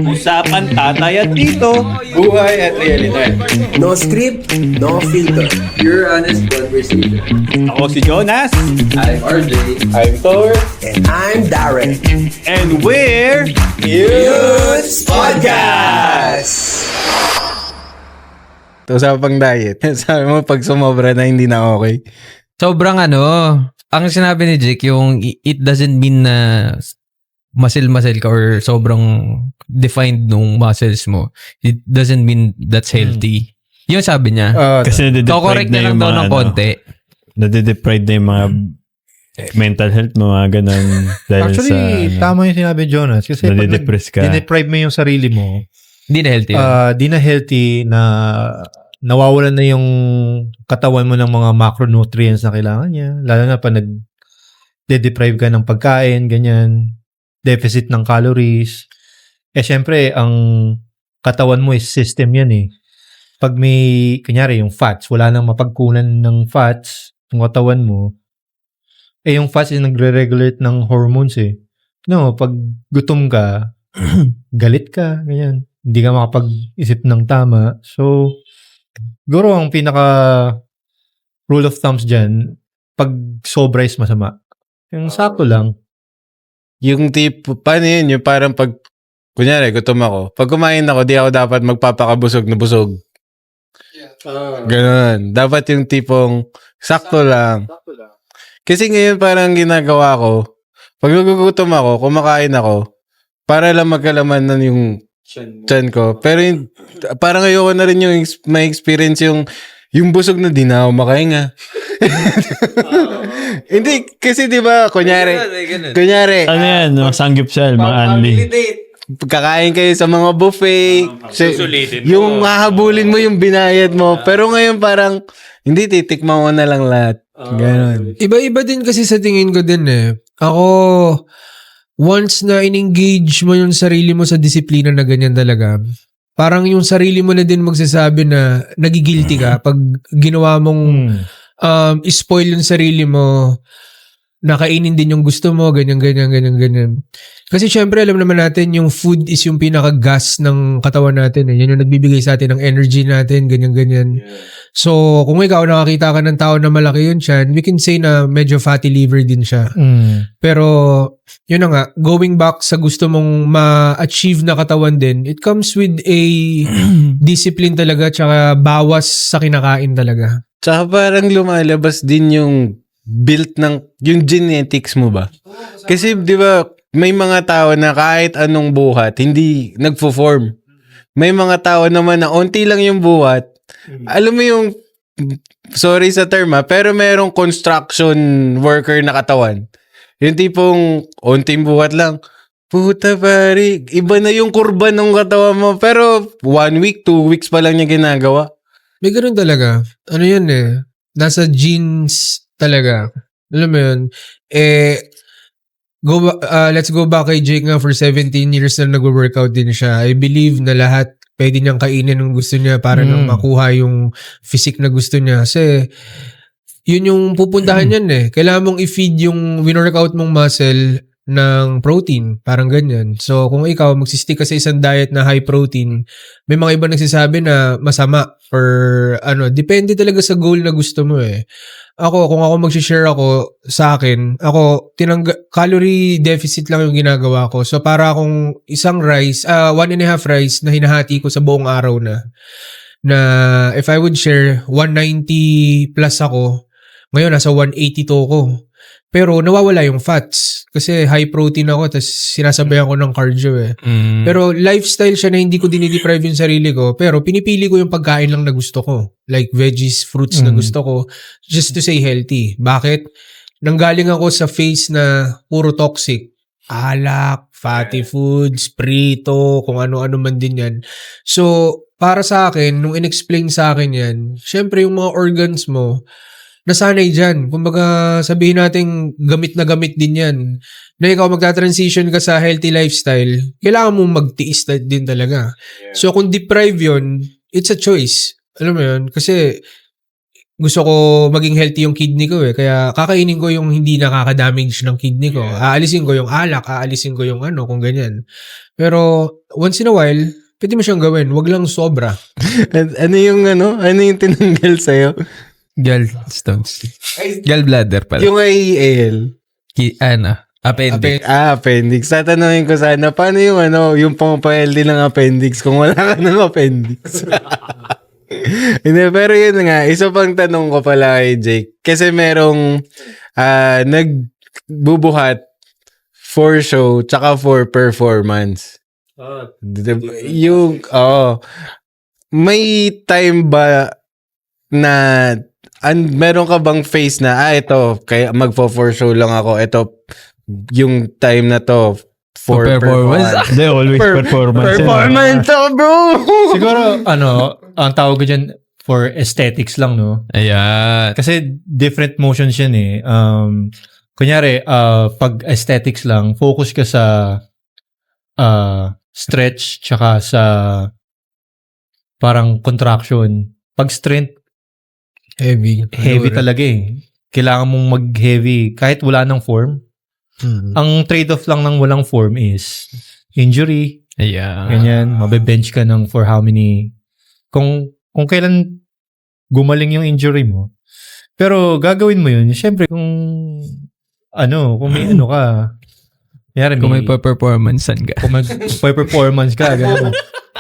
Usapan tatay at tito. Buhay at realidad. No script, no filter. Pure honest conversation. Ako si Jonas. I'm RJ. I'm Thor. And I'm Darren. And we're Youth Podcast! Ito usapang diet. Sabi mo pag sumobra na hindi na okay. Sobrang ang sinabi ni Jake, yung it doesn't mean na muscle ka or sobrang defined nung muscles mo. It doesn't mean that's healthy. Yung sabi niya. Kasi Correct na lang daw ng konti. nade-deprive na yung mga mental health mo, mga ganun. Dahil Actually, tama yung sinabi Jonas. Kasi pag nade-depress ka. dineprive mo yung sarili mo, Hindi na healthy. di na healthy na nawawalan na yung katawan mo ng mga macronutrients na kailangan niya. Lalo na pa nag-deprive ka ng pagkain, ganyan. Deficit ng calories. Syempre, ang katawan mo is system yan eh. Pag may, kanyari, yung fats, wala nang mapagkunan ng fats, yung katawan mo, yung fats is nagre-regulate ng hormones eh. No, pag gutom ka, galit ka, ganyan. Hindi ka makapag-isip ng tama. So, siguro ang pinaka rule of thumbs dyan, pag sobra is masama. Yung sakto lang. Yung paano yun? Yung parang pag, kunyari, gutom ako. Pag kumain ako, di ako dapat magpapakabusog na busog. Ganun. Dapat yung tipong, sakto lang. Kasi ngayon parang ginagawa ko, pag nagugutom ako, kumakain ako, para lang magkalaman na yung tiyan ko. Pero yung, parang ayoko na rin yung may experience yung busog na di na ako makahinga. Hindi, kasi di ba, kunyari, Ano yan? Mga sanggipsal, mga anli. kakain kayo sa mga buffet, yung hahabulin mo yung binayad mo, pero ngayon parang, hindi, titikman mo na lang lahat. Ganon. Iba-iba din kasi sa tingin ko din eh. Ako, once na in-engage mo yung sarili mo sa disiplina na ganyan talaga, parang yung sarili mo na din magsasabi na nagigilty ka pag ginawa mong spoil yung sarili mo, nakainin din yung gusto mo, ganyan. Kasi syempre, alam naman natin, yung food is yung pinaka-gas ng katawan natin. Eh. Yan yung nagbibigay sa atin ng energy natin, ganyan. So, kung ikaw nakakita ka ng tao na malaki yun siya, we can say na medyo fatty liver din siya. Pero, yun na nga, going back sa gusto mong ma-achieve na katawan din, it comes with a discipline talaga, tsaka bawas sa kinakain talaga. Tsaka parang lumalabas din yung built ng, yung genetics mo ba? Kasi di ba, may mga tao na kahit anong buhat, hindi nagpo-form. May mga tao naman na onti lang yung buhat. Alam mo yung, sorry sa term pero merong construction worker na katawan. Yung tipong onting buhat lang. Puta pare, iba na yung kurba ng katawan mo. Pero 1 week, 2 weeks pa lang niya ginagawa. May ganun talaga. Ano yun eh, nasa genes talaga. Alam mo yun? Let's go back kay Jake nga for 17 years na nag-workout din siya. I believe na lahat pwede niyang kainin ng gusto niya para nang makuha yung physique na gusto niya. Kasi yun yung pupuntahan yan eh. Kailangan mong i-feed yung winorkout mong muscle ng protein. Parang ganyan. So, kung ikaw magsistick ka sa isang diet na high protein, may mga iba nagsasabi na masama or depende talaga sa goal na gusto mo eh. Ako, kung ako mag-share ako sa akin, calorie deficit lang yung ginagawa ko. So, para akong isang rice, 1.5 rice na hinahati ko sa buong araw na if I would share, 190 plus ako, ngayon nasa 182 ko. Pero nawawala yung fats kasi high protein ako tapos sinasabayan ko ng cardio eh. Pero lifestyle siya na hindi ko dinideprive yung sarili ko pero pinipili ko yung pagkain lang na gusto ko. Like veggies, fruits na gusto ko just to stay healthy. Bakit? Nanggaling ako sa phase na puro toxic. Alak, fatty foods, prito, kung ano-ano man din yan. So, para sa akin, nung in-explain sa akin yan, syempre yung mga organs mo, nasanay dyan. Kumbaga, sabihin natin, gamit na gamit din yan. Na ikaw magta-transition ka sa healthy lifestyle, kailangan mong magtiis din talaga. So, kung deprive yun, it's a choice. Alam mo yun? Kasi, gusto ko maging healthy yung kidney ko eh. Kaya kakainin ko yung hindi nakaka-damage ng kidney ko. Aalisin ko yung alak, aalisin ko yung ano, kung ganyan. Pero once in a while, pwede mo siyang gawin. Wag lang sobra. Ano yung tinanggal sa'yo? Gallstones. Gallbladder pala. Yung IEL. Appendix. Appendix. Tatanungin ko sana, paano yung pang-PLD ng appendix kung wala ka ng appendix? Hindi, pero yun nga, isa pang tanong ko pala kay Jake. Kasi merong nagbubuhat for show tsaka for performance. May time ba na meron ka bang face na ito, kaya magfo-for show lang ako, ito yung time na to for performance. Hindi, always performance. Performance, bro! Siguro, ang tawag ko dyan, for aesthetics lang, no? Ayan. Kasi different motions yan eh. Kunyari, pag aesthetics lang, focus ka sa stretch tsaka sa parang contraction. Pag strength, Heavy. heavy talaga eh. Kailangan mong mag-heavy kahit wala ng form. Ang trade-off lang ng walang form is injury. Ayan. Ganyan, mabe-bench ka ng for how many, kung kailan gumaling yung injury mo. Pero gagawin mo yun, syempre kung may ka, Kung may performancean ka. kung mag-performance ka, ganyan.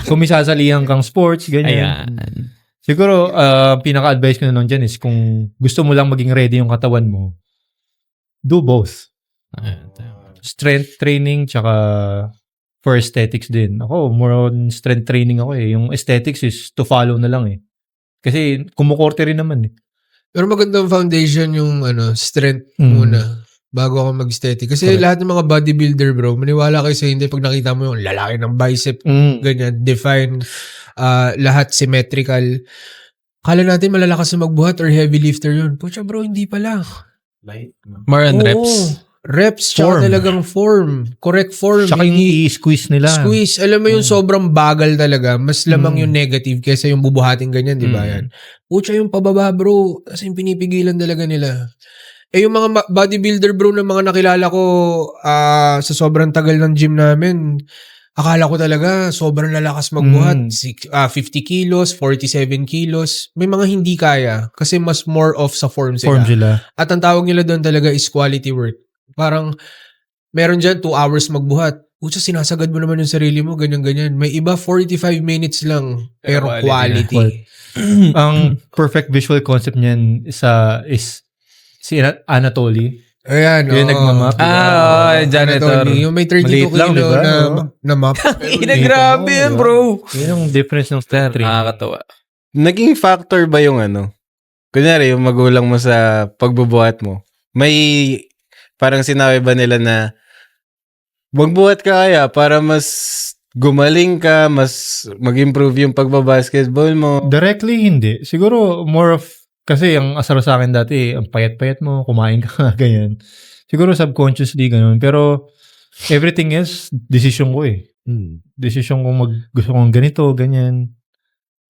Kung may sasalihan kang sports, ganyan. Ayan. Siguro, pinaka-advice ko na lang dyan is kung gusto mo lang maging ready yung katawan mo, do both. Strength training tsaka for aesthetics din. Ako, more on strength training ako eh. Yung aesthetics is to follow na lang eh. Kasi kumukorte rin naman eh. Pero magandang foundation yung strength muna bago ako mag-aesthetic. Kasi lahat ng mga bodybuilder, bro, maniwala kayo sa hindi pag nakita mo yung lalaki ng bicep, ganyan, define, lahat symmetrical. Kala natin malalakas na magbuhat or heavy lifter yun. Pucha, bro, hindi pala. More on reps. Reps, tsaka talagang form. Correct form. Tsaka yung i-squeeze nila. Squeeze. Alam mo yung sobrang bagal talaga. Mas lamang yung negative kaysa yung bubuhating ganyan, di ba yan? Pucha, yung pababa, bro. Kasi yung pinipigilan talaga nila. Yung mga bodybuilder, bro, na mga nakilala ko sa sobrang tagal ng gym namin, akala ko talaga sobrang lalakas magbuhat. 50 kilos, 47 kilos. May mga hindi kaya kasi mas more off sa form sila. At ang tawag nila doon talaga is quality work. Parang meron dyan 2 hours magbuhat. Pucha, sinasagad mo naman yung sarili mo, ganyan-ganyan. May iba 45 minutes lang, pero quality. Ang perfect visual concept niyan is si Anatoly. Ayan, Yung nagmamap. Janitor. Yung may 32 Maliit lang, kilo diba? na map. Grabe yan, bro. Yun yung difference ng strength training. Nakakatawa. Naging factor ba yung kunyari yung magulang mo sa pagbubuhat mo? May parang sinabi ba nila na magbuhat ka kaya para mas gumaling ka, mas mag-improve yung pagbabasketball mo? Directly, hindi. Siguro more of, kasi ang asar sa akin dati, ang payat-payat mo, kumain ka, ganyan. Siguro subconsciously, ganun. Pero everything else, decision ko eh. Decision ko gusto kong ganito, ganyan.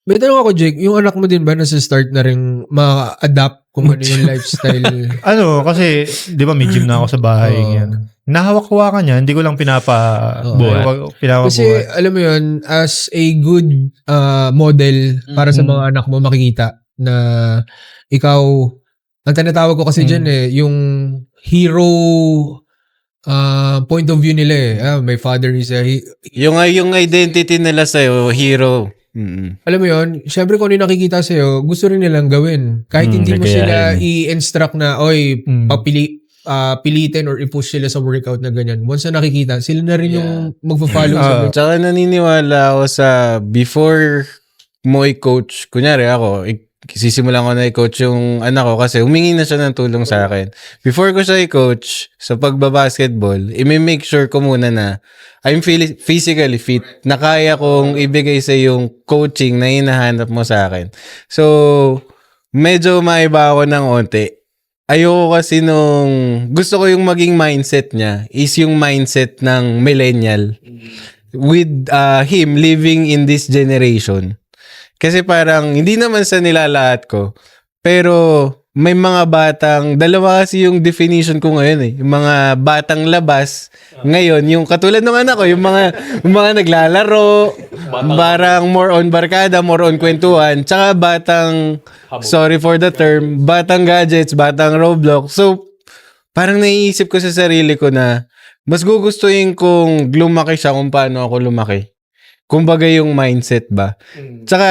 May tanong ako, Jake, yung anak mo din ba nasa start na rin ma-adapt kung ano yung lifestyle? Kasi, di ba may gym na ako sa bahay. Ganyan. Nahawak-hawakan niya, hindi ko lang pinapabuhat. Kasi, alam mo yun, as a good model para sa mga anak mo makikita na ikaw, ang tinatawag ko kasi dyan yung hero point of view nila eh. My father is a... Yung identity nila sa'yo, hero. Alam mo yun, syempre kung ano yung nakikita sa'yo, gusto rin nilang gawin. Kahit hindi mo sila i-instruct na, pilitin or i-push sila sa workout na ganyan. Once na nakikita, sila na rin yung magpa-follow sa workout. Tsaka naniniwala ako sa before mo i-coach, kunyari ako, sisimulan ko na i-coach yung anak ko kasi humingi na siya ng tulong sa akin. Before ko siya i-coach sa pagbabasketball, i-make sure ko muna na I'm physically fit, na kaya kong ibigay sa yung coaching na hinahanap mo sa akin. So, medyo maiba ako ng onti. Ayoko kasi gusto ko yung maging mindset niya is yung mindset ng millennial with him living in this generation. Kasi parang, hindi naman sa nilalahat ko, Pero may mga batang, dalawa kasi yung definition ko ngayon eh. Yung mga batang labas, ngayon, yung katulad ng anak ko, yung mga naglalaro, parang more on barkada, more on kwentuhan, tsaka batang, sorry for the term, batang gadgets, batang Roblox. So, parang naiisip ko sa sarili ko na, mas gugustuhin kung lumaki siya kung paano ako lumaki. Kumbaga yung mindset ba. Tsaka,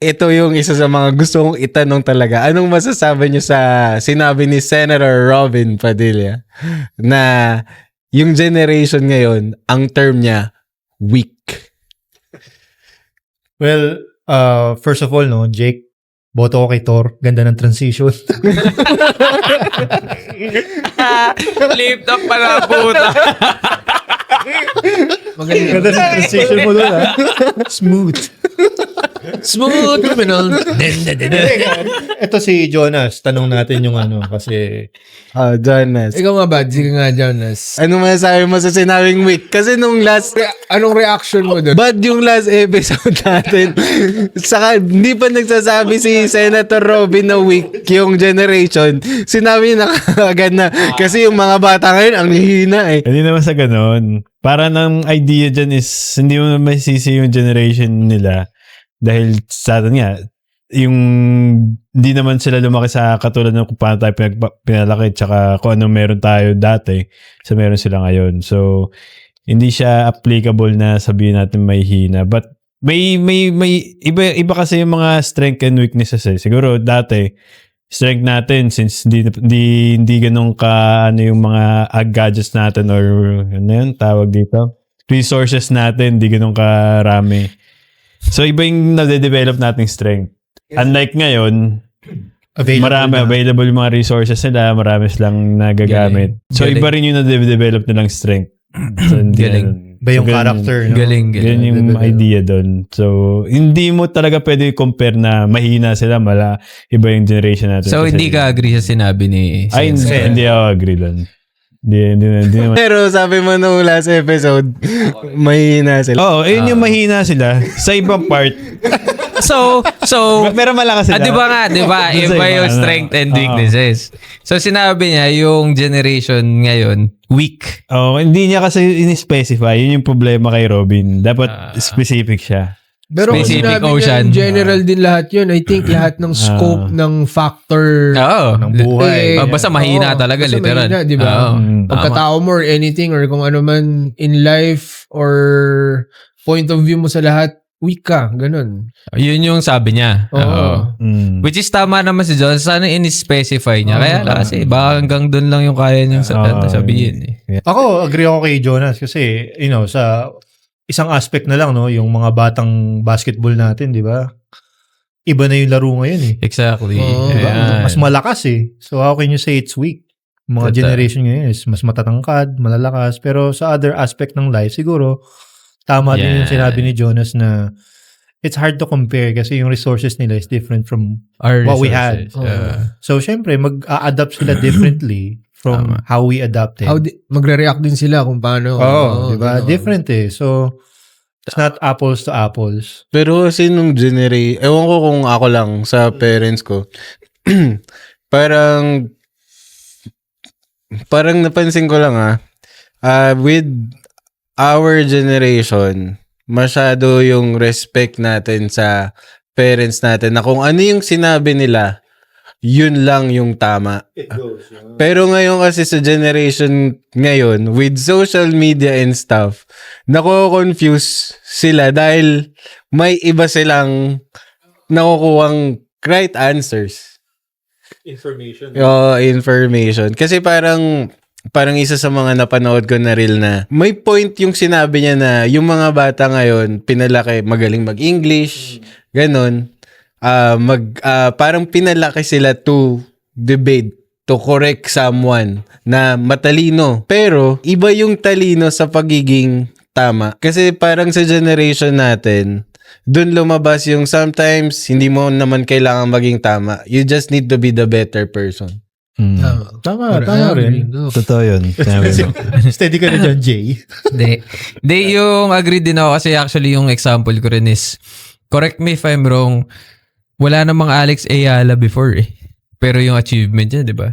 ito yung isa sa mga gusto kong itanong talaga. Anong masasabi niyo sa sinabi ni Senator Robin Padilla na yung generation ngayon, ang term niya, weak? Well, first of all, no, Jake, boto ko kay Thor. Ganda ng transition. Lift up pala puta. Ganda ng transition mo doon, ha? Smooth. Smooth criminal. Ito si Jonas. Tanong natin yung ano, kasi... Jonas. Ikaw nga ba? Sige nga, Jonas. Ano masasabi mo sa sinabing weak? Kasi nung last... Anong reaction mo doon? Bad yung last episode natin. Saka hindi pa nagsasabi si Senator Robin na weak yung generation. Sinabi niya na agad na kasi yung mga bata ngayon ang hihina eh. Hindi naman sa ganon. Para ng idea dyan is hindi mo naman masisi yung generation nila dahil sa atin nga, yung hindi naman sila lumaki sa katulad ng kung paano tayo pinalaki tsaka kung ano meron tayo dati sa meron sila ngayon. So, hindi siya applicable na sabihin natin may hina. But may iba kasi yung mga strength and weaknesses eh. Siguro dati strength natin since hindi ganun ka ano yung mga gadgets natin or ano yun tawag dito. Resources natin, hindi ganun karami. So iba yung nade-develop nating strength. Unlike ngayon, available yung mga resources nila, marami silang nagagamit. So iba rin yung nade-develop nilang strength. So, Galing. Ba yung character, no? Galing. Yan yung idea doon. So, hindi mo talaga pwede compare na mahina sila, iba yung generation natin. So, kasi, hindi ka agree sa sinabi ni Ay, hindi ako agree doon. Hindi naman. Pero sabi mo nung last episode, mahina sila. Oo, yun yung mahina sila. Sa ibang part. So, Pero malakas sila. di ba? Dun sa Iba iba, yung ano. strength and weaknesses. So, sinabi niya, yung generation ngayon, weak. Oh, hindi niya kasi in-specify. Yun yung problema kay Robin. Dapat specific siya. Pero kung Specific sinabi niya, ocean. general din lahat yun. I think lahat ng scope ng factor Oo. ng buhay. Basta mahina Oo, talaga, basta literal. mahina, di ba? Oo. Pagkatao mo or anything or kung ano man in life or point of view mo sa lahat, weak ka. Ganun. Yun yung sabi niya. Oo. Which is tama naman si John. Sana in-specify niya. Kaya lang kasi baka hanggang doon lang yung kaya niyang sabihin. Eh. Ako, agree ako kay Jonas kasi, sa isang aspect na lang, no, yung mga batang basketball natin, di ba? Iba na yung laro ngayon eh. Exactly. Oo. Ayan. Mas malakas eh. So how can you say it's weak? Mga Totoo. generation ngayon is mas matatangkad, malalakas. Pero sa other aspect ng life, siguro, tama din yung sinabi ni Jonas na it's hard to compare kasi yung resources nila is different from Our what we had. resources. So, syempre, mag-a-adapt sila differently from how we adapted. Magre-react din sila kung paano. Diba? Different eh. So, it's not apples to apples. Pero kasi nung ewan ko kung ako lang sa parents ko, parang napansin ko lang with our generation, masyado yung respect natin sa parents natin na kung ano yung sinabi nila, yun lang yung tama. Pero ngayon kasi sa generation ngayon, with social media and stuff, nako-confuse sila dahil may iba silang nakukuhang right answers. Information. Kasi parang isa sa mga napanood ko na reel na may point yung sinabi niya na yung mga bata ngayon pinalaki magaling mag-English, ganun. Parang pinalaki sila to debate, to correct someone na matalino. Pero iba yung talino sa pagiging tama. Kasi parang sa generation natin, dun lumabas yung sometimes hindi mo naman kailangan maging tama. You just need to be the better person. Tama rin. Totoo yun. Steady ka na dyan, Jay. Hindi, yung agree din ako kasi actually yung example ko rin is, correct me if I'm wrong, wala namang Alex Ayala before eh. Pero yung achievement niya, di ba?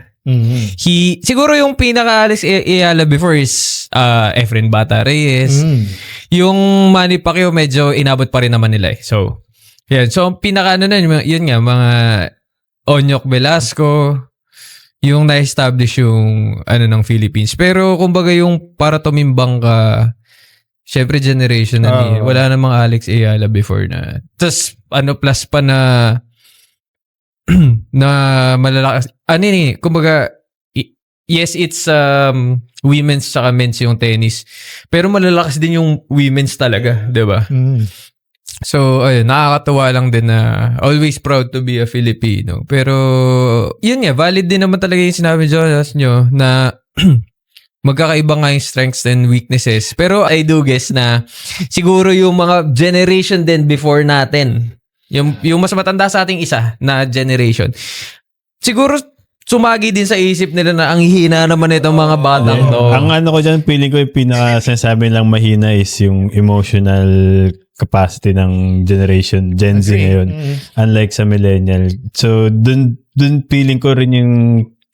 Siguro yung pinaka Alex Ayala before is Efren Bata Reyes. Yung Manny Pacquiao medyo inabot pa rin naman nila eh. So, yan. So, pinaka yun nga, mga Onyok Velasco, yung na-establish yung ng Philippines. Pero kumbaga yung para tumimbang ka, syempre generation na wala namang Alex Ayala before na. Tapos plus pa na na malalakas. Kumbaga yes, it's women's saka men's yung tennis. Pero malalakas din yung women's talaga, 'di ba? So, ayun, nakakatuwa lang din na always proud to be a Filipino. Pero, yun nga, valid din naman talaga yung sinabi nyo na magkakaiba nga yung strengths and weaknesses. Pero I do guess na siguro yung mga generation din before natin, yung mas matanda sa ating isa na generation, siguro sumagi din sa isip nila na ang hina naman itong mga batang to. Ang ko dyan, feeling ko yung pinaka sinasabi lang mahina is yung emotional capacity ng generation Gen Z ngayon. Unlike sa millennial. So, dun feeling ko rin yung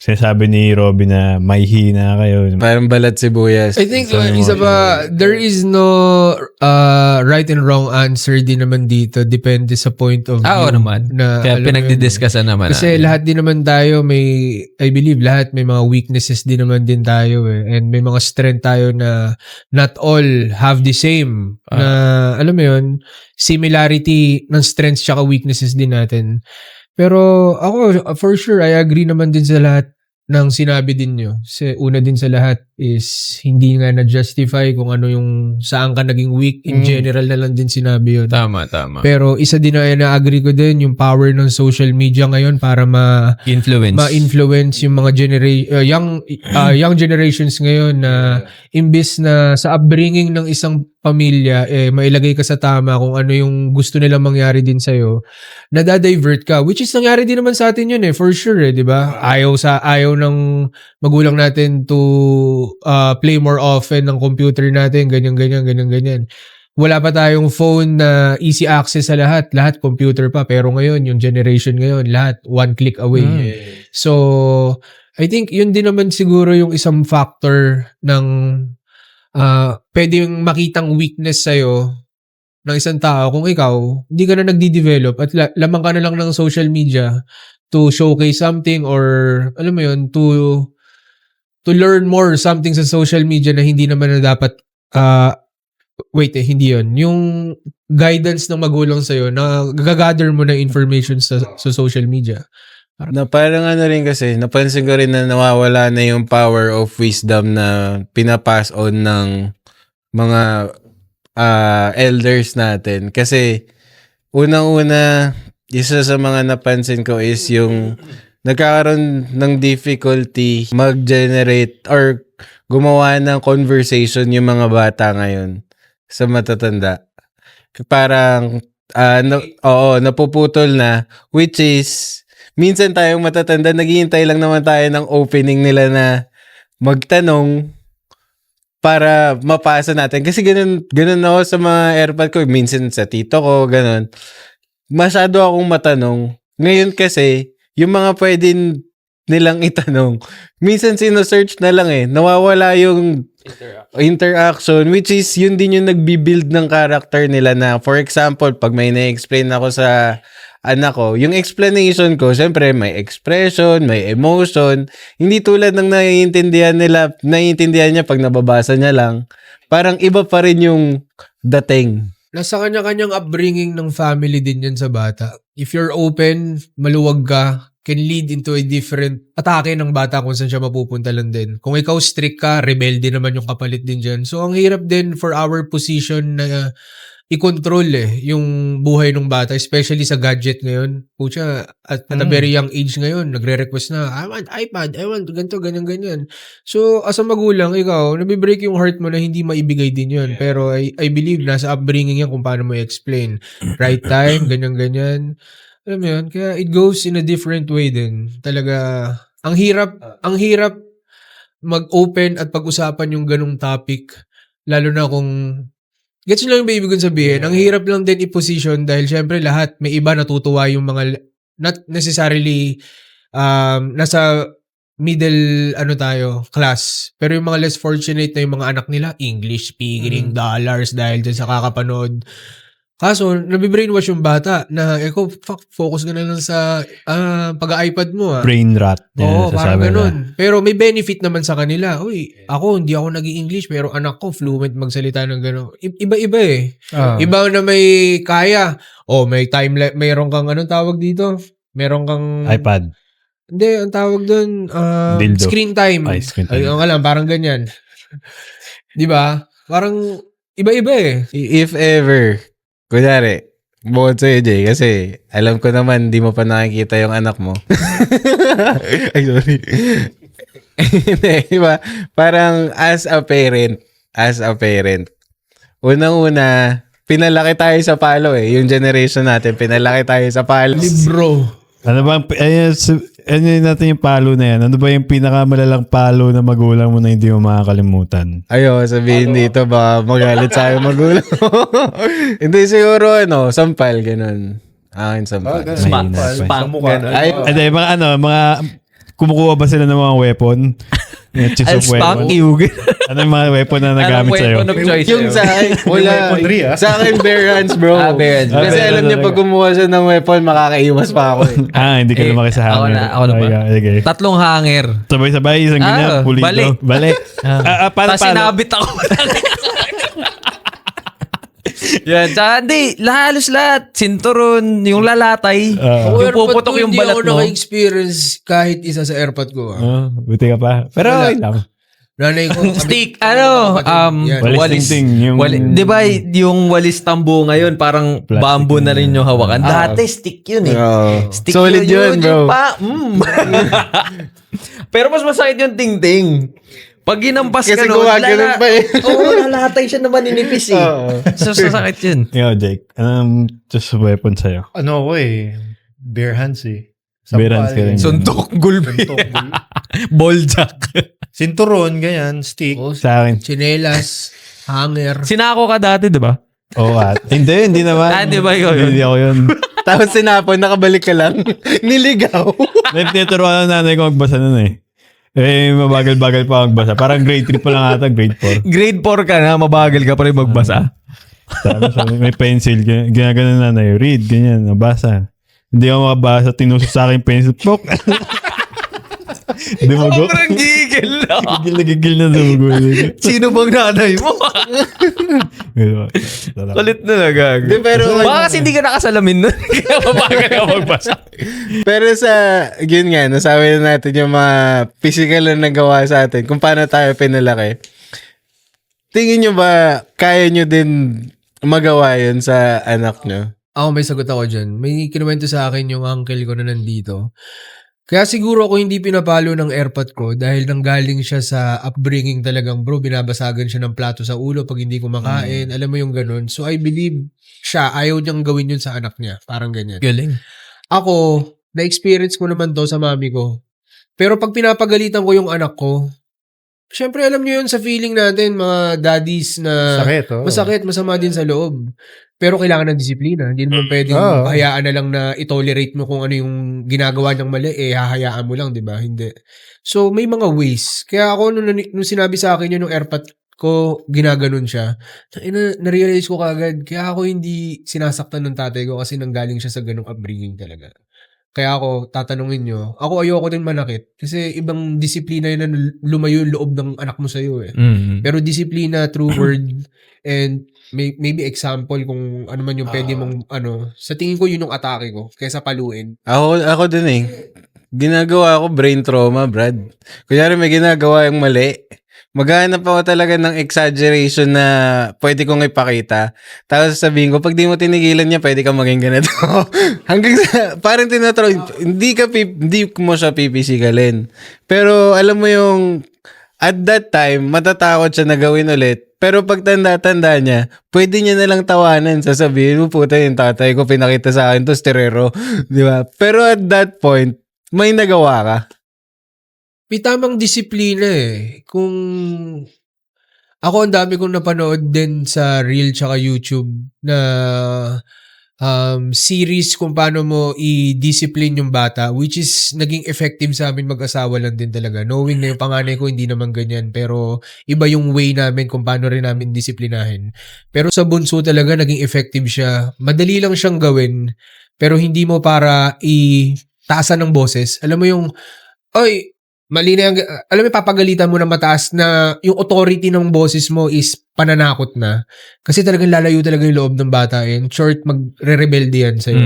sinasabi ni Robby na may hina kayo. Parang balat sibuyas. I think isa pa, there is no right and wrong answer din naman dito. Depende sa point of view. Oo naman. Na, kaya pinagdidiscussan naman. Kasi lahat din naman tayo I believe lahat may mga weaknesses din naman din tayo eh. And may mga strength tayo na not all have the same. Na alam mo yun, similarity ng strengths tsaka weaknesses din natin. Pero ako, for sure, I agree naman din sa lahat ng sinabi din nyo. Kasi una din sa lahat is hindi nga na-justify kung ano yung saan ka naging weak. In general na lang din sinabi yun. Tama. Pero isa din na-agree ko din yung power ng social media ngayon para ma-influence yung mga young generations ngayon na imbis na sa upbringing ng isang pamilya, mailagay ka sa tama kung ano yung gusto nila mangyari din sa'yo, nadadivert ka. Which is nangyari din naman sa atin yun for sure di ba? Ayaw ng magulang natin to play more often ng computer natin, ganyan. Wala pa tayong phone na easy access sa lahat. Lahat computer pa. Pero ngayon, yung generation ngayon, lahat one click away. So, I think yun din naman siguro yung isang factor ng pwedeng makitang weakness sa'yo ng isang tao kung ikaw, hindi ka na nagdi-develop at lamang ka na lang ng social media to showcase something or, alam mo yun, to learn more something sa social media na hindi naman na dapat, hindi yun. Yung guidance ng magulang sa'yo na gagather mo na information sa social media. Na parang rin kasi, napansin ko rin na nawawala na yung power of wisdom na pinapass on ng mga elders natin. Kasi unang-una, isa sa mga napansin ko is yung nagkakaroon ng difficulty mag-generate or gumawa ng conversation yung mga bata ngayon sa matatanda. Parang, napuputol na, which is, minsan tayong matatanda, naghihintay lang naman tayo ng opening nila na magtanong para mapasa natin. Kasi ganun ako sa mga airpod ko. Minsan sa tito ko, ganun. Masyado akong matanong. Ngayon kasi, yung mga pwede nilang itanong, minsan sino-search na lang nawawala yung interaction, which is yun din yung nagbi-build ng character nila na, for example, pag may na-explain ako sa anak ko, yung explanation ko, syempre may expression, may emotion, hindi tulad ng naiintindihan niya pag nababasa niya lang. Parang iba pa rin yung dating. Nasa kanya-kanyang upbringing ng family din yan sa bata. If you're open, maluwag ka, can lead into a different atake ng bata kung saan siya mapupunta lang din. Kung ikaw strict ka, rebelde naman yung kapalit din dyan. So, ang hirap din for our position na i-control yung buhay ng bata, especially sa gadget ngayon. Pucha, at a very young age ngayon, nagre-request na, I want iPad, I want ganito, ganyan. So, as a magulang, ikaw, nabibreak yung heart mo na hindi maibigay din yun. Pero I believe nasa upbringing yan kung paano mo i-explain. Right time, ganyan. Alam mo yun? Kaya it goes in a different way din. Talaga, ang hirap mag-open at pag-usapan yung ganung topic, lalo na kung Gets nyo lang yung ibig kong sabihin. Ang hirap lang din i-position dahil syempre lahat, may iba natutuwa yung mga, not necessarily, nasa middle, class. Pero yung mga less fortunate na yung mga anak nila, English speaking, dollars dahil dyan sa kakapanood. Kaso, nabibrainwash yung bata na, focus ka na lang sa pag-iPad mo. Brain rot. Oo, parang sasabi ganun. Pero may benefit naman sa kanila. Uy, hindi ako nag-i-English pero anak ko fluent magsalita ng gano'n. Iba-iba eh. Iba na may kaya. May timeline, mayroon kang anong tawag dito? Meron kang... iPad. Hindi, ang tawag doon, Dildo. screen time. Ay, screen time. Ayun ka lang, parang ganyan. Di ba? Parang iba-iba eh. If ever, kunyari, bukod sa'yo, Jay, kasi alam ko naman, di mo pa nakikita yung anak mo. Ay, sorry. Hindi, diba? Parang as a parent, unang-una, pinalaki tayo sa palo eh. Yung generation natin, pinalaki tayo sa palo. Libro. Ano ba, ano natin yung palo na yan? Ano ba yung pinakamalalang palo na magulang mo na hindi mo makakalimutan? Ayo, sabihin dito, baka magalit sa akin magulang. Hindi, siguro, sampal, ganun. Akin, sampal. Spunk. Ay, Mga kumukuha ba sila ng mga weapon? Choose I'll of weapon. spank you. Ano yung mga weapon na nagamit sa'yo? Weapon of choice yung sa'yo? sa akin, wala. Sa akin, bare hands, bro. Bare hands. Kasi Bare alam hands niya, pag kumuha siya ng weapon, makakaiwas pa ako eh. Hindi ka lumaki sa Ako hanger. na ba? Okay. 3 hanger. Sabay-sabay, isang ganyan, pulido. Bali. Paano? Tapos sinabit ako. Yan. Tsaka hindi, halos lahat. Sinturon, yung lalatay. Yung puputok yung balat Hindi mo. ako naka-experience kahit isa sa airpod ko. Buti ka pa. Pero Wala. okay lang. Nanay ko. Stick, Yan. Walis ting-ting, yung- di ba yung walis tambo ngayon, parang Plastic bamboo na na rin yung hawakan. Dati stick yun eh. Stick Solid yun, bro. Yung Pero mas masakit yung ting-ting. Pag ginampas ka Kasi nun, gumagano'n pa eh. lalatay siya naman ninipis eh. So, sasakit yun. Ikaw, Jake, anong choose of weapon sa'yo? Ano ko eh. Bare hands eh. Bare hands ka rin. Suntok, gulpi. Suntok, Balljack. Sinturon, ganyan, stick. Sa akin. Chinelas, hanger. Sinako ka dati, di ba? Oo, hindi naman. Di ba ikaw yun? Hindi ako yun. Tapos sinapon, nakabalik ka lang. Niligaw. Tinuturuan ng nanay ko magbasa nun eh. Mabagal-bagal pa magbasa. Parang grade 3 pa lang ata, grade 4. Grade 4 ka na, mabagal ka pa rin magbasa. Tapos may pencil, ginagano na nanay, read, ganyan, nabasa. Hindi ako makabasa, tinusok sa akin yung pencil, pok! Dumago. Sobrang gigil na. Gigil na dumago. Sino bang nanay mo? Kulit na nagag. Pero, Baka kasi hindi ka nakasalamin nun. Kaya mabagal ka magbasa. pero yun nga, nasabi na natin yung mga physical na nagawa sa atin, kung paano tayo pinalaki. Tingin nyo ba, kaya nyo din magawa yun sa anak nyo? Ako may sagot ako dyan. May kinuwento sa akin yung uncle ko na nandito. Kaya siguro ako hindi pinapalo ng AirPod ko dahil nanggaling siya sa upbringing talagang bro, binabasagan siya ng plato sa ulo pag hindi kumakain. Alam mo yung ganun. So I believe siya, ayaw niyang gawin yun sa anak niya. Parang ganyan. Galing. Ako, na-experience ko naman to sa mami ko. Pero pag pinapagalitan ko yung anak ko, syempre alam niyo yun sa feeling natin, mga daddies na Sakit, oh. masakit, masama din sa loob. Pero kailangan ng disiplina. Hindi naman pwedeng hayaan na lang na i-tolerate mo kung ano yung ginagawa niyang mali, hahayaan mo lang, di ba? Hindi. So, may mga ways. Kaya ako, nung sinabi sa akin yun, yung AirPod ko, ginaganon siya, na-realize ko kagad, kaya ako hindi sinasaktan ng tatay ko kasi nanggaling siya sa ganong upbringing talaga. Kaya ako, tatanungin nyo, ako ayoko din manakit. Kasi ibang disiplina yun na lumayo yung loob ng anak mo sa'yo eh. Pero disiplina through word and maybe example kung ano man yung pwede mong sa tingin ko yun yung atake ko kaysa paluin. Ako din eh. Ginagawa ko brain trauma, Brad. Kunyari may ginagawa yung mali. Maghanap ako talaga ng exaggeration na pwede kong ipakita. Tapos sabihin ko, pag di mo tinigilan niya, pwede ka maging ganito. Hanggang sa, parang hindi mo siya pipisigalin. Pero alam mo yung, at that time, matatakot siya na gawin ulit. Pero pag tanda-tanda niya, pwede niya nalang tawanan. Sasabihin mo, puta yung tatay ko, pinakita sa akin to, sterero. Di ba? Pero at that point, may nagawa ka. May tamang disiplina eh. Kung Ako ang dami kong napanood din sa Reel tsaka YouTube na series kung paano mo i-discipline yung bata, which is naging effective sa amin mag-asawa lang din talaga. Knowing na yung panganay ko hindi naman ganyan, pero iba yung way namin kung paano rin namin disiplinahin. Pero sa bunso talaga naging effective siya. Madali lang siyang gawin, pero hindi mo para taasan ng boses. Alam mo yung, oy, mali na yung, alam mo, papagalitan mo na mataas na yung authority ng boses mo is pananakot na. Kasi talagang lalayo talaga yung loob ng bata. In short, magre-rebelde yan sa'yo.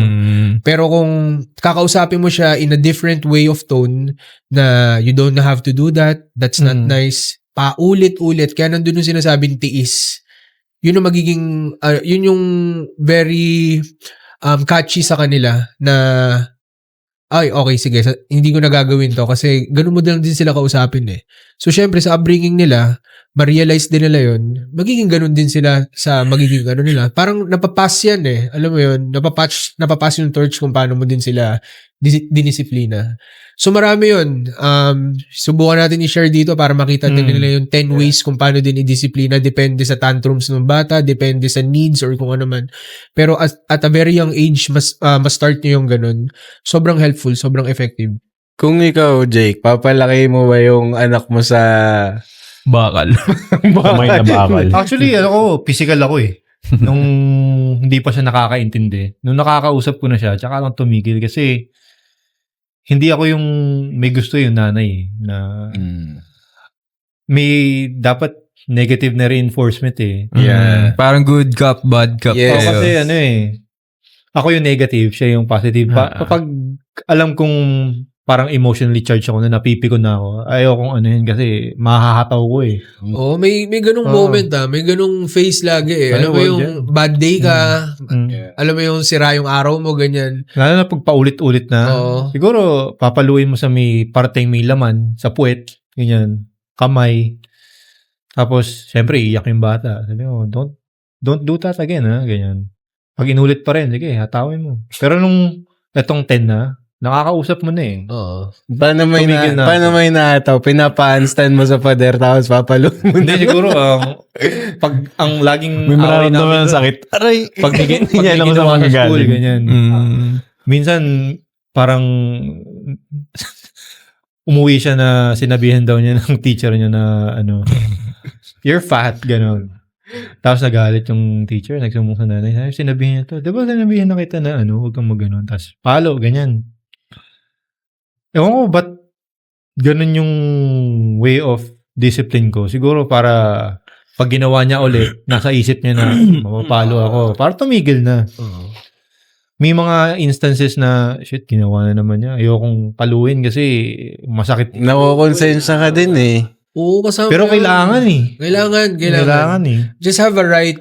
Pero kung kakausapin mo siya in a different way of tone na you don't have to do that, that's not nice, paulit-ulit. Kaya nandun yung sinasabing tiis. Yun yung magiging, yun yung very catchy sa kanila na ay, okay, sige. Hindi ko na gagawin to kasi ganun mo din sila kausapin eh. So, syempre, sa upbringing nila, ma-realize din nila yun, magiging ganun din sila sa magiging ganun nila. Parang napapass yan eh. Alam mo yun, napapass yung torch kung paano mo din sila dinisiplina. So, marami yun. Subukan natin i-share dito para makita din nila yung 10 ways kung paano din i-disiplina. Depende sa tantrums ng bata, depende sa needs or kung ano man. Pero at a very young age, mas start nyo yung ganun. Sobrang helpful, sobrang effective. Kung ikaw, Jake, papalaki mo ba yung anak mo sa... Bakal. Kamay na bakal. Actually, physical ako eh. Nung hindi pa siya nakakaintindi. Nung nakakausap ko na siya, tsaka lang tumigil kasi hindi ako yung may gusto yung nanay na may dapat negative na reinforcement eh. Yeah. Parang good cop, bad cop. Yes. Kasi ako yung negative, siya yung positive. Kapag alam kong parang emotionally charged ako na napipikon na ako, ayaw kong yun kasi mahahataw ko eh. Oh, may ganung moment may ganung phase lagi eh. Alam mo yung bad day ka, alam mo yung sira yung araw mo, ganyan. Lalo na pag paulit-ulit na, siguro papaluin mo sa may parteng may laman, sa puwet, ganyan, kamay. Tapos, syempre, iiyak yung bata. Sabi mo, don't do that again, ha? Ganyan. Pag inulit pa rin, sige, hatawin mo. Pero nung etong 10 na, nakakausap mo na eh. Oo. Paano may nahataw? Pinapa-handstand mo sa pader tapos papalo mo Hindi, siguro, pag ang laging May mararamdaman ng sakit. Aray! Pag may Yan ako ginawa sa sa school, galing. ganyan. Minsan, parang umuwi siya na sinabihan daw niya ng teacher niya na you're fat, gano'n. Tapos nagalit yung teacher, nagsumbong sa nanay. Sinabihan niya to. Diba sinabihan na kita na huwag kang mag-ganon. Tapos palo, ganyan. Ewan ko, ba't ganun yung way of discipline ko? Siguro para pag ginawa niya ulit, nasa isip niya na mapapalo ako. Para tumigil na. May mga instances na, shit, ginawa na naman niya. Ayokong paluin kasi masakit. Nakukonsensya ka din eh. Oo, kasama. Pero kailangan eh. Kailangan eh. Just have a right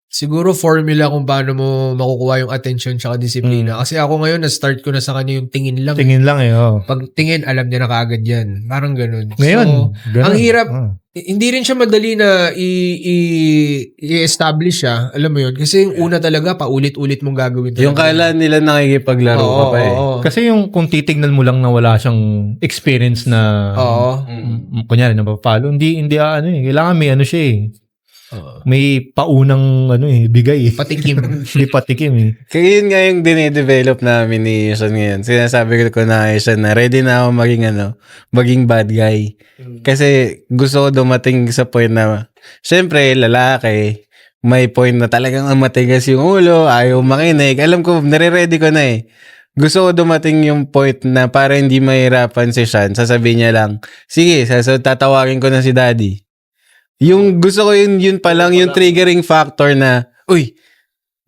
siguro formula kung paano mo makukuha yung attention tsaka disiplina. Kasi ako ngayon, na-start ko na sa kanya yung tingin lang. Tingin lang eh, Pag tingin, alam niya na kaagad yan. Parang ganun. Ngayon, so, ganun. ang hirap, hindi rin siya madali na i-establish siya. Alam mo yun? Kasi yung una talaga, paulit-ulit mong gagawin. Yung kala nila nakikipaglaro ka pa eh. Kasi yung kung titignan mo lang na wala siyang experience na kunyari napapalo, hindi kailangan may siya eh. May paunang bigay eh. Patikim. May patikim eh. Kaya yun nga yung dinidevelop namin ni Sean ngayon. Sinasabi ko na Sean na ready na ako maging bad guy. Kasi gusto ko dumating sa point na, syempre, lalaki, may point na talagang matigas yung ulo, ayaw makinig. Alam ko, nare-ready ko na eh. Gusto ko dumating yung point na para hindi mahirapan si Sean, sasabihin niya lang, sige, tatawagin ko na si daddy. Yung gusto ko yun pa lang, yung triggering factor na, uy,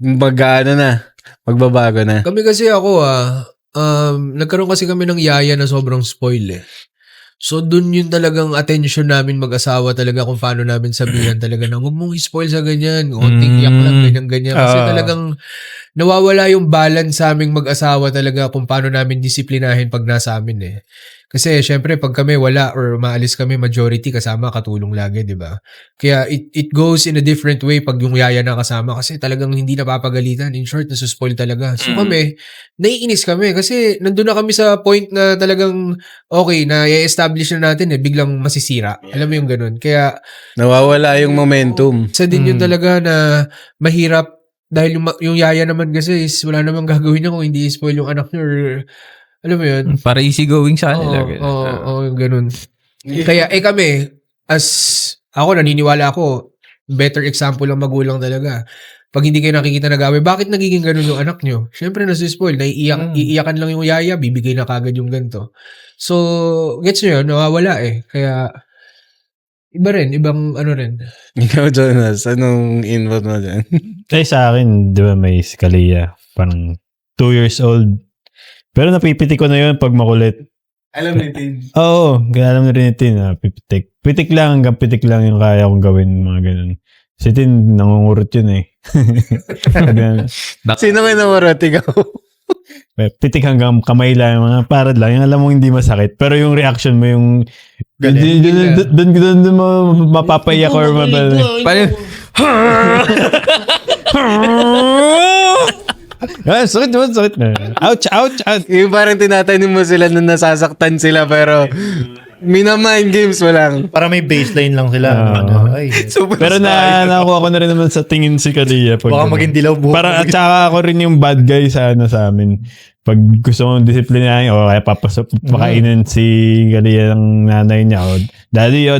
magbabago na. Kami kasi nagkaroon kasi kami ng yaya na sobrang spoil eh. So, dun yun talagang attention namin mag-asawa talaga kung paano namin sabihan talaga na huwag mong spoil sa ganyan. Konting yak lang, ganyan-ganyan. Kasi talagang nawawala yung balance sa aming mag-asawa talaga kung paano namin disiplinahin pag nasa amin eh. Kasi syempre pag kami wala or maalis kami, majority kasama katulong lagi, di ba? Kaya it goes in a different way pag yung yaya na kasama kasi talagang hindi napapagalitan. In short, nasuspoil talaga. So kami, naiinis kami kasi nandun na kami sa point na talagang okay, na i-establish na natin biglang masisira. Alam mo yung ganun. Kaya Nawawala yung momentum. isa din yun talaga na mahirap dahil yung yaya naman kasi is wala namang gagawin niya kung hindi i-spoil yung anak niya or alam mo yun? Para easy going sa kanila. Oo, yung ganun. Kaya kami, as ako naniniwala ako, better example ang magulang talaga. Pag hindi kayo nakikita nag-away, bakit nagiging ganun yung anak nyo? Siyempre nasi-spoil, iiyakan lang yung yaya, bibigay na kagad yung ganito. So, gets nyo yun, nawawala eh. Kaya, iba rin, ibang ano rin. Ikaw, Jonas, anong input mo dyan? Sa akin, di ba may si Kalia, parang 2 years old. Pero napipiti ko na yun pag makulit. Alam ni Tin. Oo, alam na rin ni Tin na pipitik. Pitik lang, hanggang pitik lang yung kaya kong gawin, mga ganun. Si Tin, nangungurot yun eh. Sino may namarot? Ikaw? Pitik hanggang kamay lang, mga parad lang. Yung alam mo hindi masakit. Pero yung reaction mo, yung doon mo mapapaiyak or sakit na. Ouch. Yung parang tinatanim mo sila nung nasasaktan sila pero minamind games mo lang. Para may baseline lang sila. Pero nakuha ko na rin naman sa tingin si Kalia. Baka maging dilaw buhok. Parang at saka ako rin yung bad guy sa amin. Pag gusto kong disiplinahin o kaya pakainin si Kalia ng nanay niya. Daddy.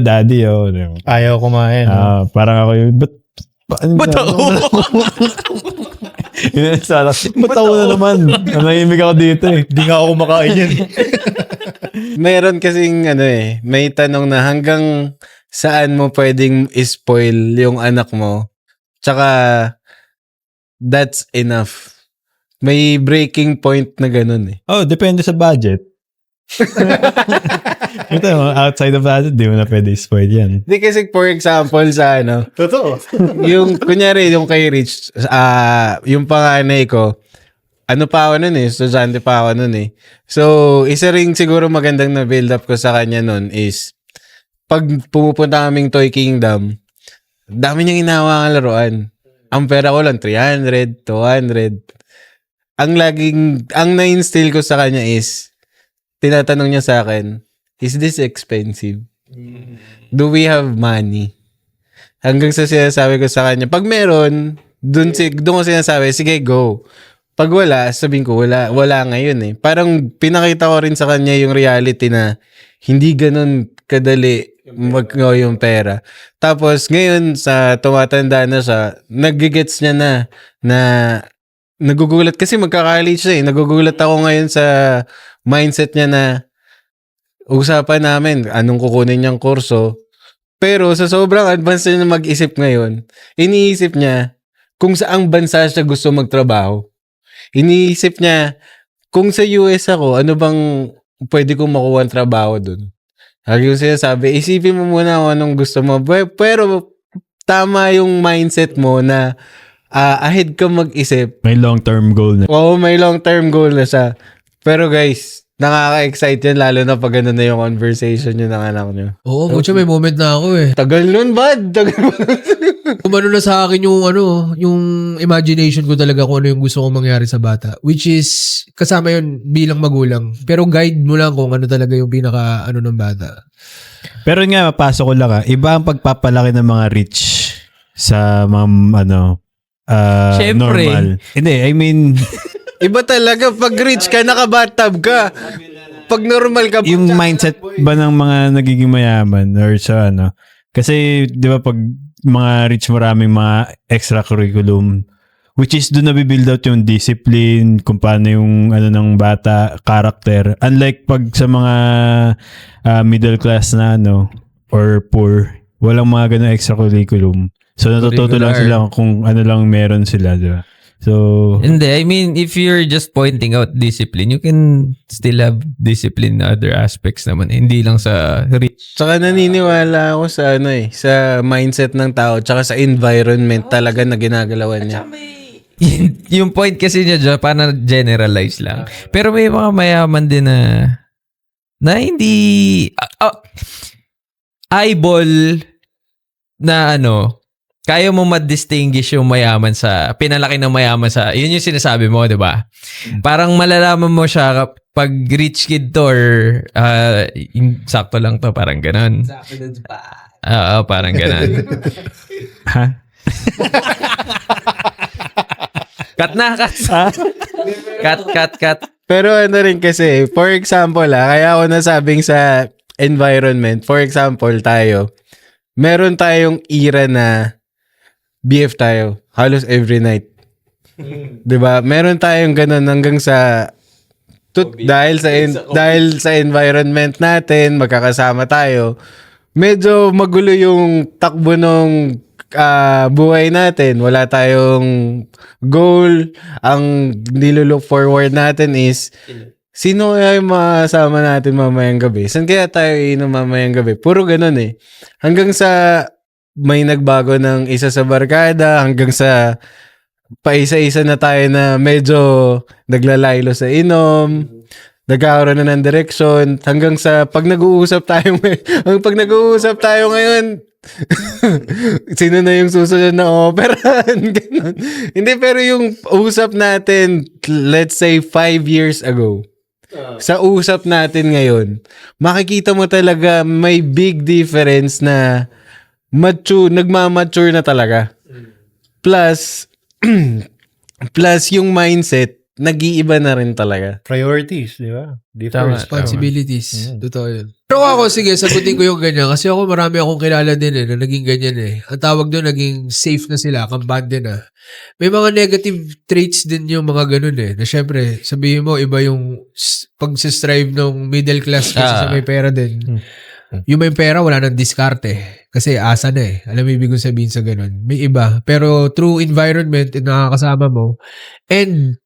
Ayaw kumain. Parang ako yung, ba't ako? Ba't ako na naman? Nahimig ako dito eh. Hindi nga ako kumakain yan. Meron kasing may tanong na hanggang saan mo pwedeng spoil yung anak mo. Tsaka that's enough. May breaking point na ganun eh. Depende sa budget. Ito, outside of budget, di mo na pwede spoil yan. Hindi kasi for example sa Totoo. yung kunyari yung kay Rich, yung panganay ko, pa ako nun estudyante pa ako nun eh. So, isa ring siguro magandang na build up ko sa kanya nun is, pag pumupunta kaming Toy Kingdom, dami niyang inawa ang laruan. Ang pera ko lang, 300, 200. Ang na-instill ko sa kanya is, tinatanong niya sa akin, is this expensive? Do we have money? Hanggang sa sinasabi ko sa kanya, pag meron, doon ko sinasabi, sige, go. Pag wala, sabihin ko, wala ngayon eh. Parang pinakita ko rin sa kanya yung reality na hindi ganun kadali yung pera. Tapos ngayon, sa tumatanda na siya, nagigets niya na nagugulat kasi magka-college siya eh. Nagugulat ako ngayon sa mindset niya na usapan namin anong kukunin niyang kurso. Pero sa sobrang advance niya na mag-isip ngayon, iniisip niya kung saang bansa siya gusto magtrabaho. Iniisip niya kung sa US ako, ano bang pwede kong makuha ang trabaho dun. Lagi ko sinasabi, isipin mo muna kung anong gusto mo. Pero tama yung mindset mo na ahead ka mag-isip. May long-term goal na. Oo, may long-term goal na siya. Pero guys, nakaka-excite yan lalo na pag gano'n na yung conversation nyo ng anak nyo. Oo, mucho may moment na ako eh. Tagal nun, bad. Kumano na sa akin yung imagination ko talaga kung ano yung gusto kong mangyari sa bata. Which is, kasama yun bilang magulang. Pero guide mo lang kung ano talaga yung pinaka ng bata. Pero nga, mapasok ko lang iba ang pagpapalaki ng mga rich sa mga Siyempre. normal. Hindi, I mean, Iba talaga. Pag rich ka, nakabathtub ka. Pag normal ka, yung mindset ba ng mga nagiging mayaman or sa kasi di ba pag mga rich maraming mga extra curriculum which is doon nabibuild out yung discipline, kung paano yung ng bata, character. Unlike pag sa mga middle class na or poor, walang mga ganun extra curriculum. So natututo lang sila kung ano lang meron sila, di ba? So, hindi, I mean, if you're just pointing out discipline, you can still have discipline in other aspects naman. Hindi lang sa rich. Tsaka naniniwala ako sa sa mindset ng tao tsaka sa environment talaga na ginagalawan niya. yung point kasi niya dyan, para generalize lang. Pero may mga mayaman din na hindi eyeball na kaya mo ma-distinguish yung mayaman sa pinalaki ng mayaman sa yun yung sinasabi mo, 'di ba? Parang malalaman mo siya pag rich kid to or sakto lang to, parang ganun. Oo, parang ganun. Ha? Cut na, cut. Cut. Pero ano rin kasi, for example kaya ako nasabing sa environment, for example tayo, meron tayong era na BF tayo, halos every night. 'Di ba? Meron tayong ganun hanggang sa dahil sa environment natin, magkakasama tayo. Medyo magulo yung takbo ng buhay natin. Wala tayong goal. Ang nilook forward natin is sino kaya yung masama natin mamayang gabi? Saan kaya tayo inom mamayang gabi? Puro ganun eh. Hanggang sa may nagbago ng isa sa barkada, hanggang sa paisa-isa na tayo na medyo naglalaylo sa inom, nagkakaroon na ng direksyon, hanggang sa pag nag-uusap tayo ngayon, sino na yung susunod na operahan? Ganun. Hindi, pero yung usap natin, let's say 5 years ago, sa usap natin ngayon, makikita mo talaga may big difference na nagmamature na talaga. Plus yung mindset, nag-iiba na rin talaga. Priorities, di ba? Different. Responsibilities. Totoo yun. Pero ako, sige, sagutin ko yung ganyan. Kasi ako, marami akong kilala din na naging ganyan Ang tawag doon, naging safe na sila, kampante na. May mga negative traits din yung mga ganun Na syempre, sabihin mo, iba yung pag-strive ng middle class kasi sa may pera din. Yung may pera, wala nang diskarte. Kasi asa na Alam mo ibig kong sabihin sa ganun. May iba. Pero through environment, nakakasama mo, and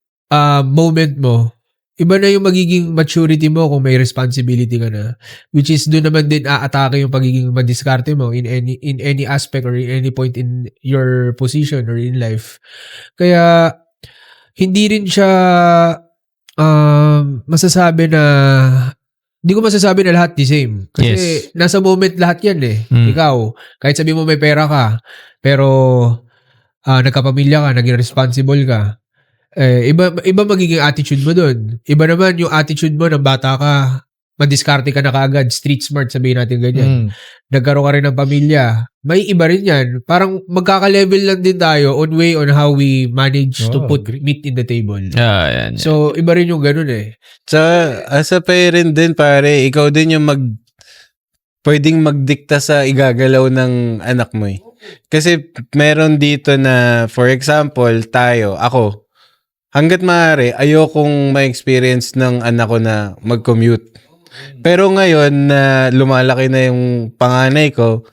moment mo, iba na yung magiging maturity mo kung may responsibility ka na. Which is doon naman din aatake yung pagiging madiskarte mo in any aspect or in any point in your position or in life. Kaya hindi rin siya masasabi na hindi ko masasabi na lahat the same. Kasi nasa moment lahat yan Ikaw, kahit sabi mo may pera ka, pero nagkapamilya ka, naging responsible ka, iba magiging attitude mo doon. Iba naman yung attitude mo ng bata ka, madiskarte ka na kaagad, street smart, sabihin natin ganyan. Nagkaroon ka rin ng pamilya. May iba rin yan. Parang magkaka-level lang din tayo on how we manage to put meat in the table. Yan. So, iba rin yung ganun So, as a parent din, pare, ikaw din yung pwedeng magdikta sa igagalaw ng anak mo Kasi meron dito na, for example, ako, hanggat maaari, ayokong ma-experience ng anak ko na mag-commute. Pero ngayon na lumalaki na yung panganay ko,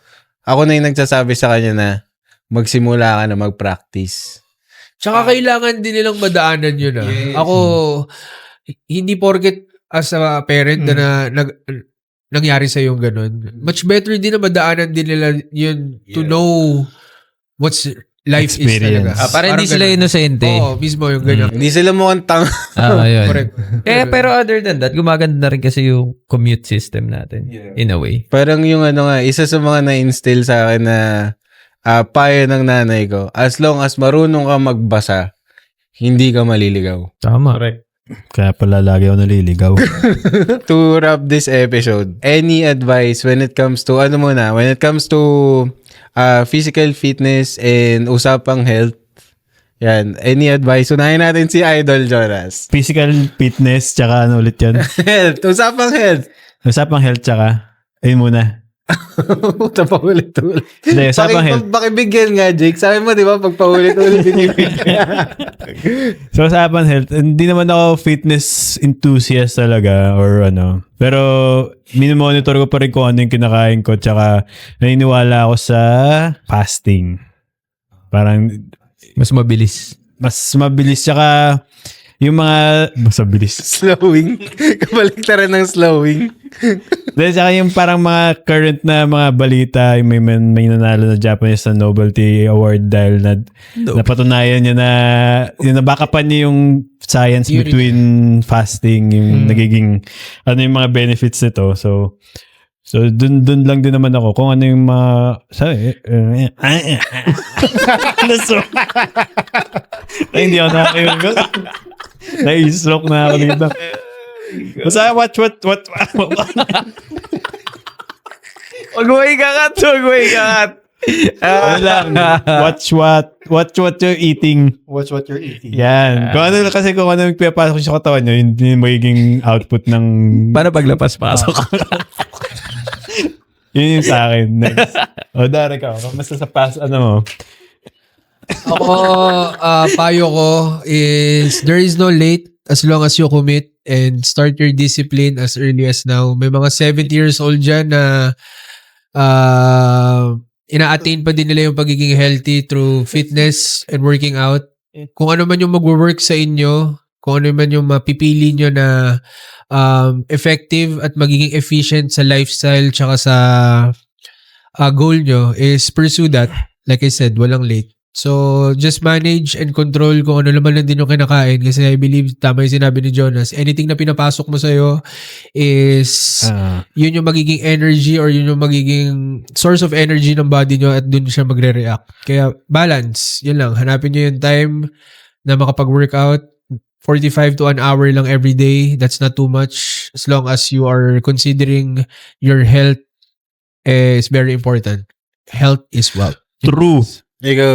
ako na yung nagsasabi sa kanya na magsimula ka na mag-practice. Tsaka kailangan din nilang madaanan yun Ako, hindi porket as a parent na nangyari sa yung ganun. Much better din na madaanan din nila yun to know what's life Experience. is talaga. Para hindi sila inosente. Oo, mismo yung ganyan. Hindi sila mukhang tanga. Yun. Correct. Pero other than that, gumaganda na rin kasi yung commute system natin. In a way. Parang yung isa sa mga na-instill sa akin na payo ng nanay ko, as long as marunong ka magbasa, hindi ka maliligaw. Tama. Correct. Kaya pala lagi ako naliligaw. To wrap this episode, any advice when it comes to, when it comes to physical fitness and usapang health, yan, any advice? Unahin natin si Idol Jonas. Physical fitness, tsaka ulit yan? Health, usapang health. Usapang health, tsaka, ayun muna. Puta pa ulit-ulit. Hindi, usapang health. Pakibigyan nga, Jake. Sabi mo, di ba, pag paulit-ulit binibigyan. So, usapang health, hindi naman ako fitness enthusiast talaga or Pero, minimonitor ko pa rin kung ano yung kinakain ko tsaka naniniwala ako sa fasting. Parang, Mas mabilis. mas mabilis tsaka yung mga, basta bilis. Slowing. Kabaliktaran ng slowing. Dahil saka yung parang mga current na mga balita, yung may nanalo na Japanese na Novelty Award dahil napatunayan niya na yung nabakapan niya yung science Theory. between fasting, yung nagiging, ano yung mga benefits nito. So dun lang din naman ako kung ano yung mga hindi ako nakakayunod. Na-stroke na ako dito. Basta what Wag mo ikakat. ano lang, watch what you're eating. Watch what you're eating. Yan. Kung ano yung pinapasok sa katawan nyo, yun yung magiging output ng Paano paglapas-pasok? yun yung sa akin. Next. O, Dari ka. Kamusta sa past, ano mo? Ako, payo ko is there is no late as long as you commit and start your discipline as early as now. May mga 70 years old dyan na ina-attain pa din nila yung pagiging healthy through fitness and working out. Kung ano man yung mag-work sa inyo, kung ano man yung mapipili nyo na effective at magiging efficient sa lifestyle tsaka sa goal nyo is pursue that. Like I said, walang late. So, just manage and control kung ano naman lang din yung kinakain kasi I believe, tama yung sinabi ni Jonas, anything na pinapasok mo sa'yo is yun yung magiging energy or yun yung magiging source of energy ng body nyo at dun siya magre-react. Kaya, balance. Yun lang. Hanapin nyo yung time na makapag-workout. 45 to an hour lang every day. That's not too much as long as you are considering your health is very important. Health is wealth. True. Ikaw,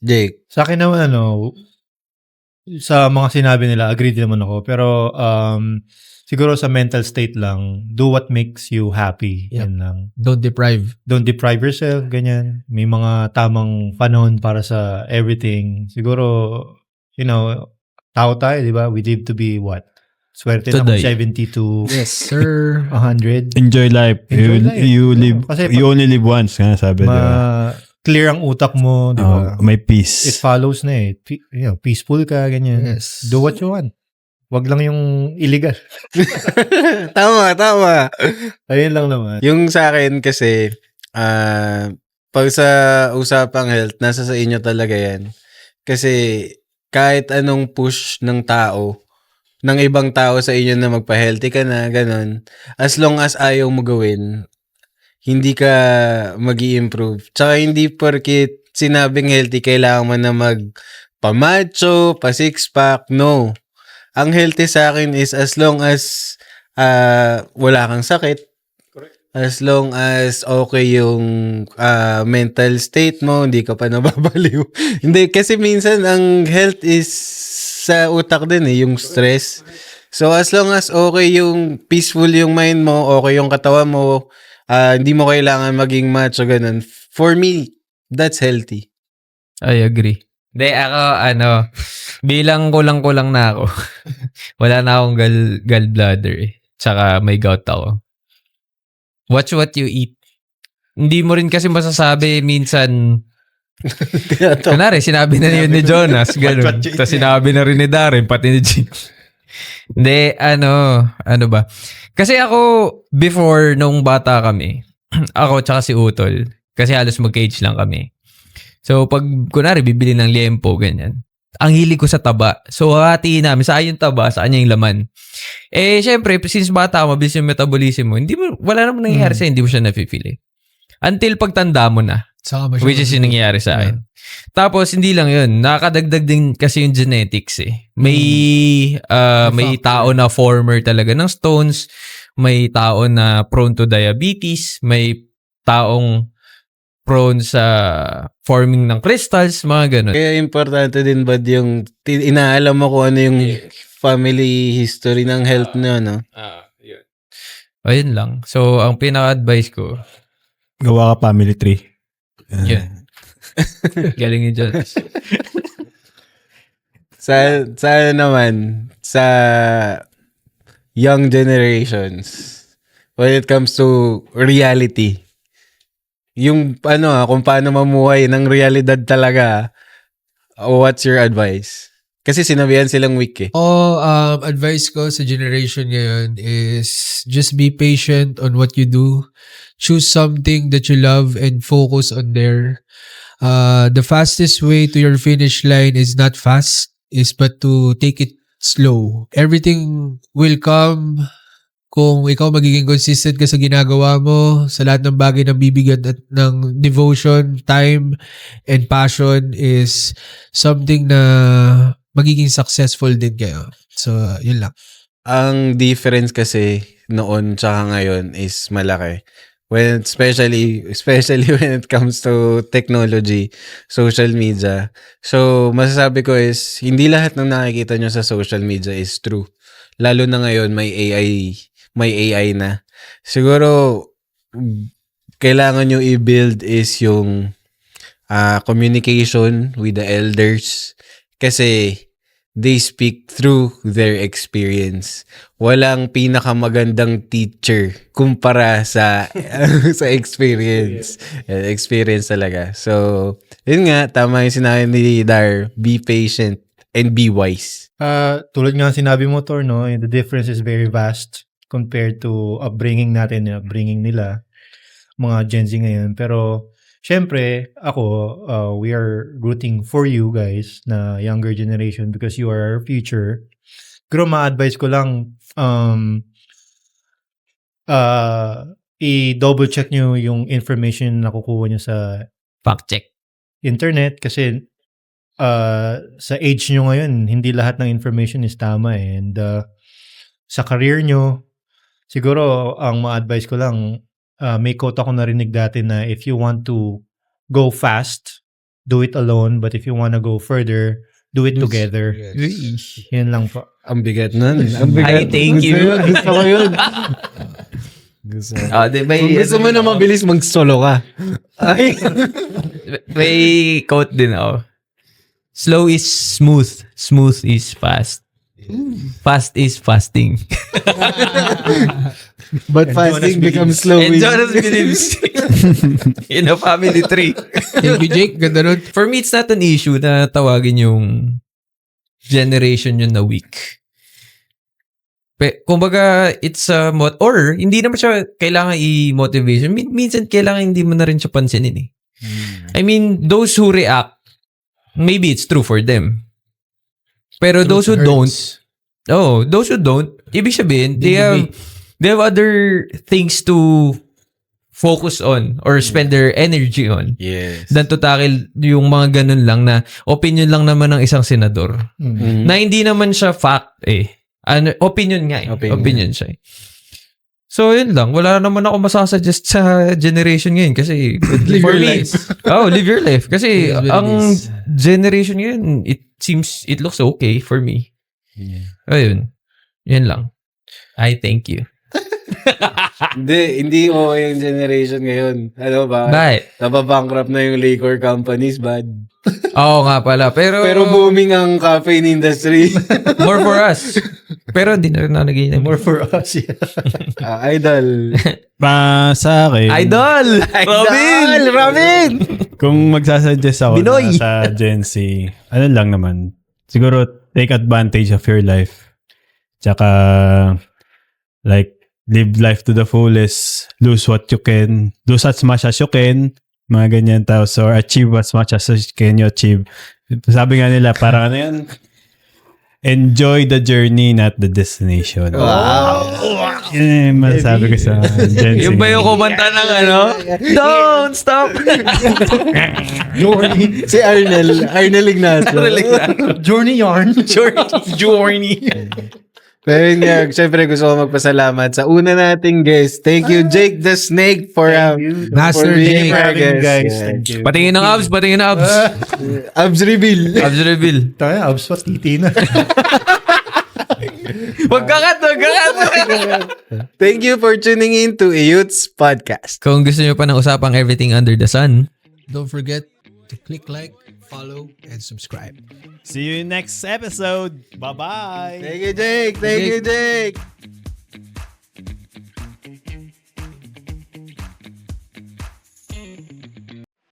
Jake. Sa akin naman, sa mga sinabi nila, agree din naman ako. Pero, siguro sa mental state lang, do what makes you happy. Yep. Yan lang. Don't deprive. Don't deprive yourself, ganyan. May mga tamang panahon para sa everything. Siguro, tao tayo, di ba? We live to be what? Swerte na Today. 70 to Yes, sir. 100. Enjoy life. Enjoy life. Kasi You only live once, nga sabi. Clear ang utak mo, di ba? May peace. It follows na eh. Peaceful ka, ganyan. Yes. Do what you want. Wag lang yung illegal. Tama. Ayun lang naman. Yung sa akin kasi, pag sa usapang health, nasa sa inyo talaga yan. Kasi kahit anong push ng tao, ng ibang tao sa inyo na magpa-healthy ka na, ganun, as long as ayaw mo gawin, hindi ka mag-i-improve. Tsaka hindi porkit sinabing healthy, kailangan mo na pa-macho, pa-six-pack. No. Ang healthy sa akin is as long as wala kang sakit, as long as okay yung mental state mo, hindi ka pa nababaliw. Hindi, kasi minsan ang health is sa utak din yung stress. So as long as okay yung peaceful yung mind mo, okay yung katawan mo, hindi mo kailangan maging macho, ganun. For me, that's healthy. I agree. Hindi, ako, bilang kulang-kulang na ako. Wala na akong gallbladder eh. Tsaka may gout ako. Watch what you eat. Hindi mo rin kasi masasabi minsan, kunwari, sinabi na yun ni Jonas, gano'n. Tapos sinabi na rin ni Darren, pati ni Jim. Hindi, ano ba? Kasi ako, before, nung bata kami, ako tsaka si Utol, kasi halos mag-age lang kami. So, pag, kunwari, bibili ng liempo, ganyan. Ang hili ko sa taba. So, hatiin namin. Sa yung taba, sa kanya yung laman. Eh, syempre, since bata, mabilis yung metabolism mo, wala namang nangyayari sa'yo, hindi mo siya nafe-feel eh. Until pagtanda mo na. Which is yung nangyayari sa akin. Tapos, hindi lang yun. Nakakadagdag din kasi yung genetics eh. May tao na former talaga ng stones. May tao na prone to diabetes. May taong prone sa forming ng crystals, mga ganun. Kaya importante din ba yung inaalam mo kung ano yung family history ng health na, no? Yun. Ayun lang. So, ang pinaka-advice ko, gawa ka family tree. yun. Galing ni Jonas. Sa naman, sa young generations, when it comes to reality, yung kung paano mamuhay ng realidad talaga, what's your advice? Kasi sinabihan silang weak eh. Advice ko sa generation ngayon is just be patient on what you do. Choose something that you love and focus on there. The fastest way to your finish line is not fast, is but to take it slow. Everything will come kung ikaw magiging consistent ka sa ginagawa mo, sa lahat ng bagay na bibigyan at ng devotion, time, and passion is something na magiging successful din kayo. So, yun lang. Ang difference kasi noon tsaka ngayon is malaki. When especially when it comes to technology, social media. So, masasabi ko is hindi lahat ng nakikita nyo sa social media is true. Lalo na ngayon may AI na. Siguro kailangan nyo i-build is yung communication with the elders kasi they speak through their experience. Walang pinakamagandang teacher kumpara sa sa experience. Experience talaga. So, yun nga, tama yung sinabi ni Dar, be patient and be wise. Tulad nga sinabi mo, Tor, no? The difference is very vast compared to upbringing natin, upbringing nila, mga Gen Z ngayon. Pero, syempre, ako, we are rooting for you guys na younger generation because you are our future. Pero ma-advise ko lang, i-double check nyo yung information na nakukuha nyo sa Fact check. internet kasi sa age nyo ngayon, hindi lahat ng information is tama eh. And sa career nyo, siguro ang ma-advise ko lang, may quote ako narinig dati na if you want to go fast, do it alone. But if you want to go further, do it together. Yes. Yan lang po. Ang bigat nun. Ang Ay, bigat. thank you. Gusto ko yun. Kung gusto mo na mabilis, mag-solo ka. Ay. May quote din ako. Slow is smooth. Smooth is fast. Fast is fasting. But fasting becomes slow. And Jonas believes in a family tree. Thank you, Jake. Ganda nun. For me, it's not an issue na tawagin yung generation yun na weak. Kumbaga, it's a or hindi naman siya kailangan i-motivation. Minsan, kailangan hindi mo na rin siya pansinin eh. I mean, those who react, maybe it's true for them. Pero those who don't, ibig sabihin, they have other things to focus on or spend their energy on. Yes. Than to tackle yung mga ganun lang na opinion lang naman ng isang senador. Mm-hmm. Na hindi naman siya fact eh. Opinion nga eh. Opinion siya eh. So, yun lang. Wala naman ako masasuggest sa generation ngayon kasi Live for your me, life. live your life. Kasi It is what it ang is. generation ngayon, it looks okay for me. Yeah. Ayun. Yan lang. I thank you. Hindi okay yung generation ngayon. Ano ba? Bakit? Nababankrupt na yung liquor companies, bad. Oo nga pala. Pero booming ang caffeine industry. more for us. Pero hindi na rin ako nag-iinom. More for us, yeah. Idol. Sa akin, Idol! Robin! kung magsasuggest ako Binoy! sa Gen Z, ano lang naman, siguro take advantage of your life. Tsaka, like, live life to the fullest, lose what you can, lose as much as you can, mga ganyan tapos, or achieve as much as you can achieve. Sabi nga nila, parang ano yan, enjoy the journey, not the destination. Wow! Yun yung masasabi ko sa Gen Z. Yung ba yung kumanta ng ano? Don't stop! Si Arnel Ignacio. Journey yarn. Journey. Pero yun nga, syempre gusto ko magpasalamat sa una nating guest. Thank you, Jake the Snake, for Master being Jake. our guest. Guys, Yeah. thank you. Patingin ng abs, patingin ng abs. Abs reveal. Abs reveal. Tayo, abs pa, titi na. Magkakat. Thank you for tuning in to Youth's Podcast. Kung gusto nyo pa ng usapang everything under the sun, Don't forget to click like, follow, and subscribe. See you in next episode. Bye-bye. Thank you, Jake. Thank you, Jake.